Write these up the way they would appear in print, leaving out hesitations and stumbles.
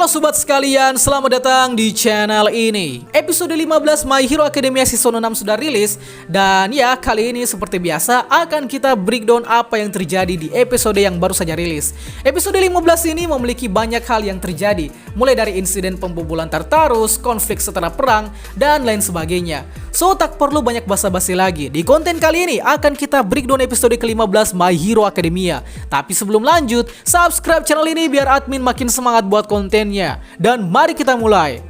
Halo sobat sekalian, selamat datang di channel ini. Episode 15 My Hero Academia Season 6 sudah rilis. Dan ya, kali ini seperti biasa akan kita breakdown apa yang terjadi di episode yang baru saja rilis. Episode 15 ini memiliki banyak hal yang terjadi, mulai dari insiden pembobolan Tartarus, konflik setelah perang, dan lain sebagainya. So, tak perlu banyak basa-basi lagi. Di konten kali ini akan kita breakdown episode ke-15 My Hero Academia. Tapi sebelum lanjut, subscribe channel ini biar admin makin semangat buat kontennya. Dan mari kita mulai.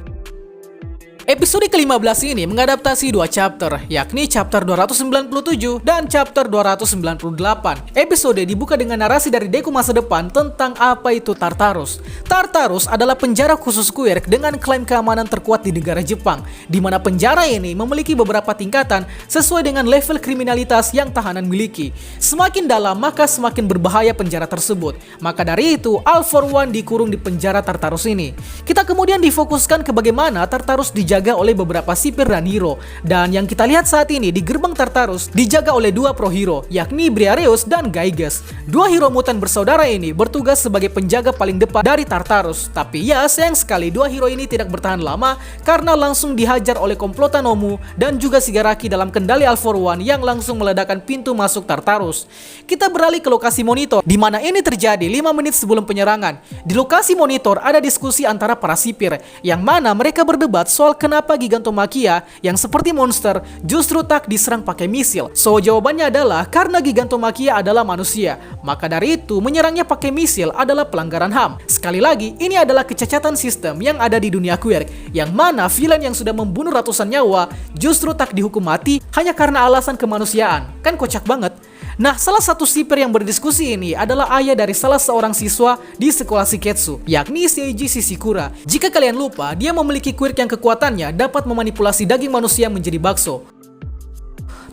Episode ke-15 ini mengadaptasi dua chapter, yakni chapter 297 dan chapter 298. Episode dibuka dengan narasi dari Deku masa depan tentang apa itu Tartarus. Tartarus adalah penjara khusus Quirk dengan klaim keamanan terkuat di negara Jepang, di mana penjara ini memiliki beberapa tingkatan sesuai dengan level kriminalitas yang tahanan miliki. Semakin dalam maka semakin berbahaya penjara tersebut. Maka dari itu, All For One dikurung di penjara Tartarus ini. Kita kemudian difokuskan ke bagaimana Tartarus dijaga oleh beberapa sipir dan hero. Dan yang kita lihat saat ini di gerbang Tartarus dijaga oleh dua pro hero, yakni Briareus dan Gyges. Dua hero mutan bersaudara ini bertugas sebagai penjaga paling depan dari Tartarus. Tapi ya, sayang sekali dua hero ini tidak bertahan lama karena langsung dihajar oleh komplotan Nomu dan juga Shigaraki dalam kendali All For One yang langsung meledakkan pintu masuk Tartarus. Kita beralih ke lokasi monitor, di mana ini terjadi 5 menit sebelum penyerangan. Di lokasi monitor ada diskusi antara para sipir, yang mana mereka berdebat soal kenapa Gigantomachia yang seperti monster justru tak diserang pakai misil. So, jawabannya adalah karena Gigantomachia adalah manusia. Maka dari itu, menyerangnya pakai misil adalah pelanggaran HAM. Sekali lagi, ini adalah kecacatan sistem yang ada di dunia Quirk, yang mana villain yang sudah membunuh ratusan nyawa justru tak dihukum mati hanya karena alasan kemanusiaan. Kan kocak banget. Nah, salah satu sipir yang berdiskusi ini adalah ayah dari salah seorang siswa di sekolah Shiketsu, yakni Seiji Shishikura. Jika kalian lupa, dia memiliki Quirk yang kekuatannya dapat memanipulasi daging manusia menjadi bakso.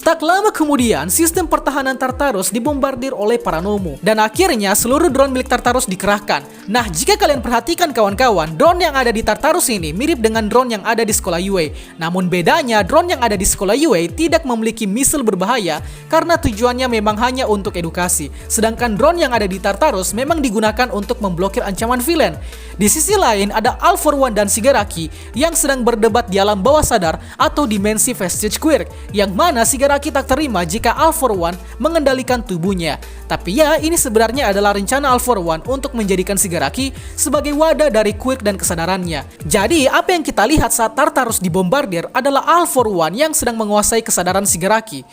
Tak lama kemudian, sistem pertahanan Tartarus dibombardir oleh para Nomu. Dan akhirnya seluruh drone milik Tartarus dikerahkan. Nah, jika kalian perhatikan kawan-kawan, drone yang ada di Tartarus ini mirip dengan drone yang ada di sekolah Yue. Namun bedanya, drone yang ada di sekolah Yue tidak memiliki misil berbahaya karena tujuannya memang hanya untuk edukasi. Sedangkan drone yang ada di Tartarus memang digunakan untuk memblokir ancaman villain. Di sisi lain, ada All For One dan Shigaraki yang sedang berdebat di alam bawah sadar atau dimensi Vestige Quirk, yang mana Shigaraki tak terima jika All For One mengendalikan tubuhnya. Tapi ya, ini sebenarnya adalah rencana All For One untuk menjadikan Shigaraki sebagai wadah dari Quirk dan kesadarannya. Jadi, apa yang kita lihat saat Tartarus dibombardir adalah All For One yang sedang menguasai kesadaran Shigaraki.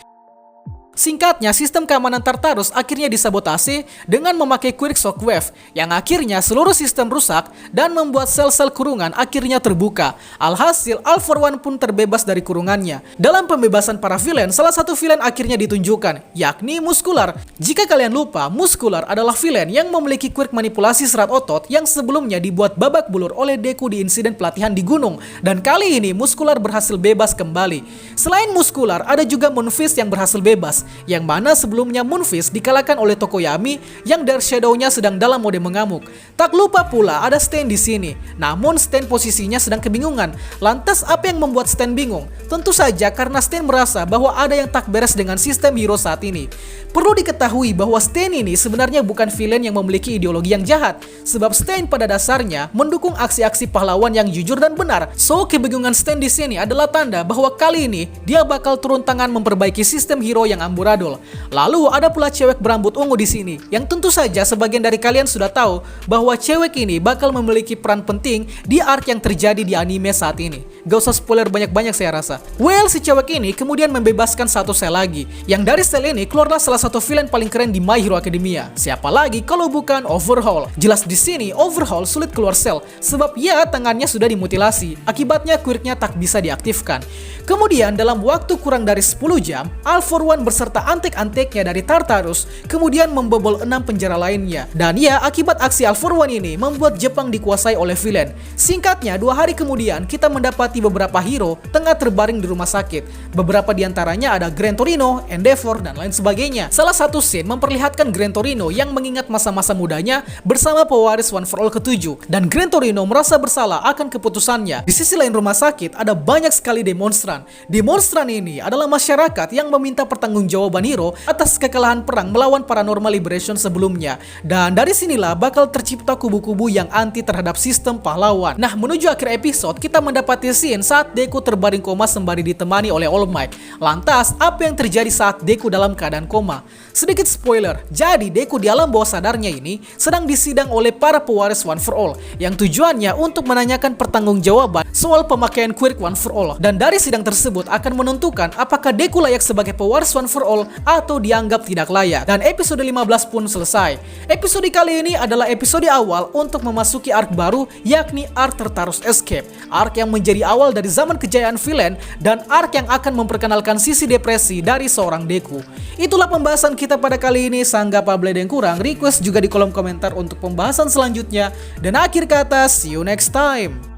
Singkatnya, sistem keamanan Tartarus akhirnya disabotase dengan memakai Quirk Shockwave, yang akhirnya seluruh sistem rusak dan membuat sel-sel kurungan akhirnya terbuka. Alhasil, All For One pun terbebas dari kurungannya. Dalam pembebasan para villain, salah satu villain akhirnya ditunjukkan, yakni Muscular. Jika kalian lupa, Muscular adalah villain yang memiliki Quirk manipulasi serat otot yang sebelumnya dibuat babak belur oleh Deku di insiden pelatihan di gunung. Dan kali ini, Muscular berhasil bebas kembali. Selain Muscular, ada juga Moonfist yang berhasil bebas, yang mana sebelumnya Moonfist dikalahkan oleh Tokoyami yang Dark Shadow-nya sedang dalam mode mengamuk. Tak lupa pula ada Stain di sini. Namun Stain posisinya sedang kebingungan. Lantas apa yang membuat Stain bingung? Tentu saja karena Stain merasa bahwa ada yang tak beres dengan sistem hero saat ini. Perlu diketahui bahwa Stain ini sebenarnya bukan villain yang memiliki ideologi yang jahat, sebab Stain pada dasarnya mendukung aksi-aksi pahlawan yang jujur dan benar. So, kebingungan Stain di sini adalah tanda bahwa kali ini dia bakal turun tangan memperbaiki sistem hero yang amburadul. Lalu ada pula cewek berambut ungu di sini, yang tentu saja sebagian dari kalian sudah tahu bahwa cewek ini bakal memiliki peran penting di arc yang terjadi di anime saat ini. Gak usah spoiler banyak-banyak saya rasa. Well, si cewek ini kemudian membebaskan satu sel lagi, yang dari sel ini keluarlah salah satu villain paling keren di My Hero Academia. Siapa lagi kalau bukan Overhaul. Jelas di sini Overhaul sulit keluar sel, sebab ya tangannya sudah dimutilasi. Akibatnya Quirk-nya tak bisa diaktifkan. Kemudian dalam waktu kurang dari 10 jam, All For One beserta antek-anteknya dari Tartarus kemudian membobol 6 penjara lainnya. Dan ya, akibat aksi All For One ini membuat Jepang dikuasai oleh villain. Singkatnya, 2 hari kemudian kita mendapati beberapa hero tengah terbaring di rumah sakit. Beberapa diantaranya ada Gran Torino, Endeavor, dan lain sebagainya. Salah satu scene memperlihatkan Gran Torino yang mengingat masa-masa mudanya bersama pewaris One For All ke-7. Dan Gran Torino merasa bersalah akan keputusannya. Di sisi lain rumah sakit ada banyak sekali demonstran Demonstran. Demonstran ini adalah masyarakat yang meminta pertanggungjawaban Hiro atas kekalahan perang melawan Paranormal Liberation sebelumnya. Dan dari sinilah bakal tercipta kubu-kubu yang anti terhadap sistem pahlawan. Nah, menuju akhir episode, kita mendapati scene saat Deku terbaring koma sembari ditemani oleh All Might. Lantas, apa yang terjadi saat Deku dalam keadaan koma? Sedikit spoiler, jadi Deku di alam bawah sadarnya ini sedang disidang oleh para pewaris One for All yang tujuannya untuk menanyakan pertanggungjawaban soal pemakaian quirk One for All. Dan dari sidang tersebut akan menentukan apakah Deku layak sebagai pewaris One for All atau dianggap tidak layak. Dan episode 15 pun selesai. Episode kali ini adalah episode awal untuk memasuki arc baru, yakni arc Tartarus Escape. Arc yang menjadi awal dari zaman kejayaan villain dan arc yang akan memperkenalkan sisi depresi dari seorang Deku. Itulah pembahasan kita pada kali ini. Sanggap apa yang kurang, request juga di kolom komentar untuk pembahasan selanjutnya. Dan akhir kata, see you next time.